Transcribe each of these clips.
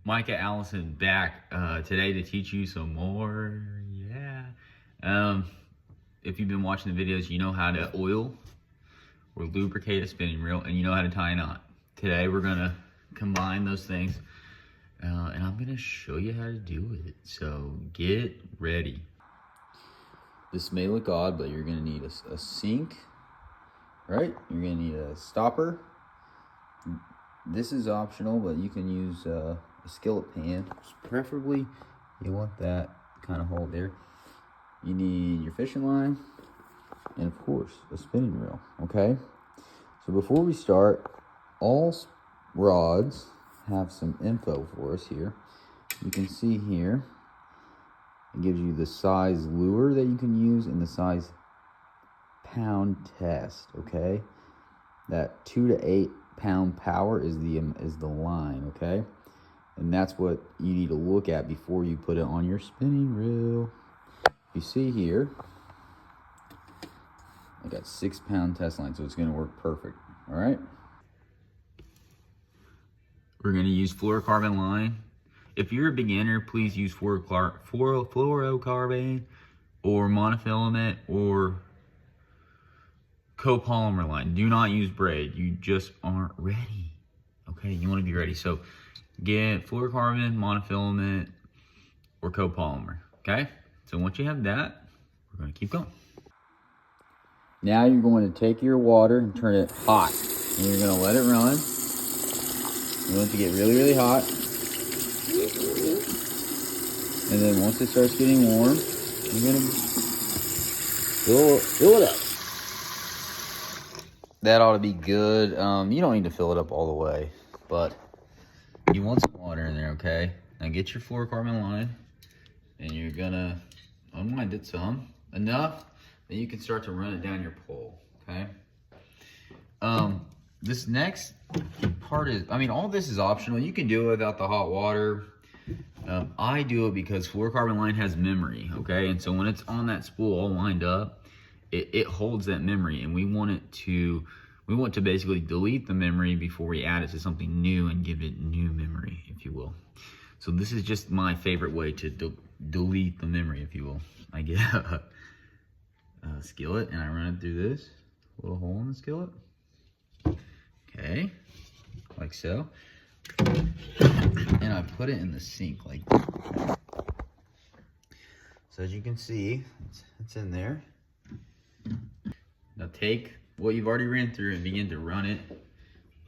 Micah Allison back today to teach you some more. If you've been watching the videos, you know how to oil or lubricate a spinning reel, and you know how to tie a knot. Today we're gonna combine those things, and I'm gonna show you how to do it. So get ready. This may look odd, but you're gonna need a sink, right? You're gonna need a stopper. This is optional, but you can use a skillet pan. Preferably, you want that kind of hole there. You need your fishing line, and of course, a spinning reel, okay? So before we start, all rods have some info for us here. You can see here, it gives you the size lure that you can use and the size pound test, okay? That 2 to 8 pound power is the line, okay? And that's what you need to look at before you put it on your spinning reel. You see here, I got 6 pound test line, so it's gonna work perfect, all right? We're gonna use fluorocarbon line. If you're a beginner, please use fluorocarbon or monofilament or copolymer line. Do not use braid. You just aren't ready. Okay, you want to be ready. So get fluorocarbon, monofilament, or copolymer. Okay, so once you have that, we're going to keep going. Now you're going to take your water and turn it hot, and you're going to let it run. You want it to get really, really hot. And then once it starts getting warm, you're going to fill it up. That ought to be good. You don't need to fill it up all the way, but you want some water in there, okay? Now get your fluorocarbon line, and you're gonna unwind it some, enough that you can start to run it down your pole, okay? This next part is, all this is optional. You can do it without the hot water. I do it because fluorocarbon line has memory, okay? And so when it's on that spool all lined up, it holds that memory, and we want to basically delete the memory before we add it to something new and give it new memory, if you will. So this is just my favorite way to delete the memory, if you will. I get a skillet and I run it through this little hole in the skillet. Okay, like so. And I put it in the sink like that. So as you can see, it's in there. Now take what you've already ran through and begin to run it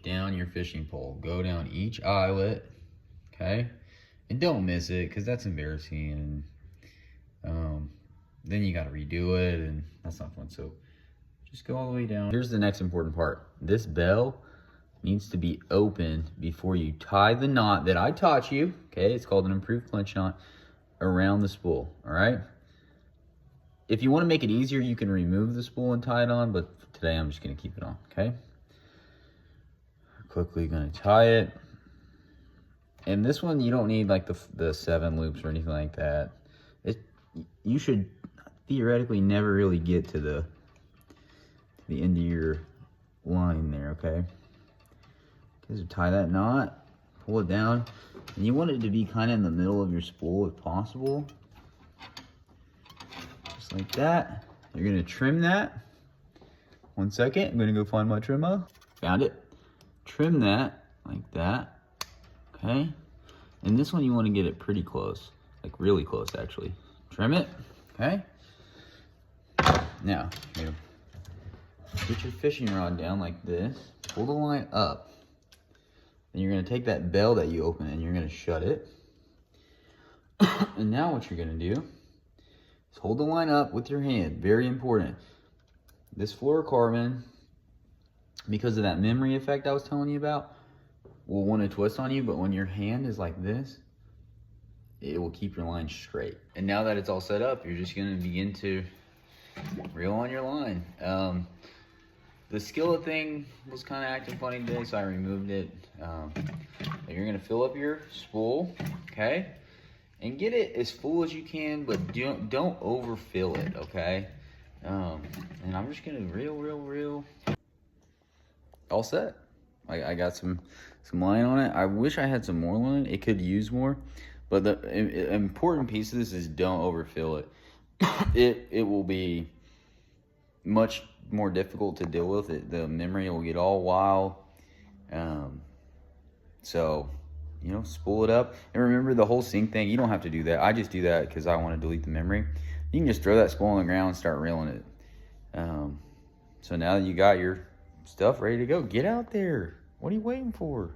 down your fishing pole. Go down each eyelet, okay? And don't miss it, because that's embarrassing. And then you got to redo it, and that's not fun. So just go all the way down. Here's the next important part. This bell needs to be opened before you tie the knot that I taught you, okay? It's called an improved clinch knot, around the spool, all right? If you want to make it easier, you can remove the spool and tie it on, but today I'm just going to keep it on, okay? Quickly going to tie it. And this one, you don't need like the 7 loops or anything like that. You should theoretically never really get to the end of your line there, okay? Okay, so tie that knot, pull it down, and you want it to be kind of in the middle of your spool if possible. Like that. You're gonna trim that. 1 second, I'm gonna go find my trimmer. Found it. Trim that like that, okay? And this one you wanna get it pretty close, like really close actually. Trim it, okay? Now, here, get your fishing rod down like this, pull the line up. Then you're gonna take that bell that you open and you're gonna shut it. And now what you're gonna do, hold the line up with your hand, very important. This fluorocarbon, because of that memory effect I was telling you about, will want to twist on you, but when your hand is like this, it will keep your line straight. And now that it's all set up, you're just gonna begin to reel on your line. The skillet thing was kind of acting funny today, so I removed it. You're gonna fill up your spool, okay? And get it as full as you can, but don't overfill it, okay? And I'm just gonna reel. All set. I got some some line on it. I wish I had some more line. It could use more. But the important piece of this is don't overfill it. It will be much more difficult to deal with. The memory will get all wild. So, you know, spool it up. And remember the whole sync thing, you don't have to do that. I just do that because I want to delete the memory. You can just throw that spool on the ground and start reeling it. So now that you got your stuff ready to go, get out there. What are you waiting for?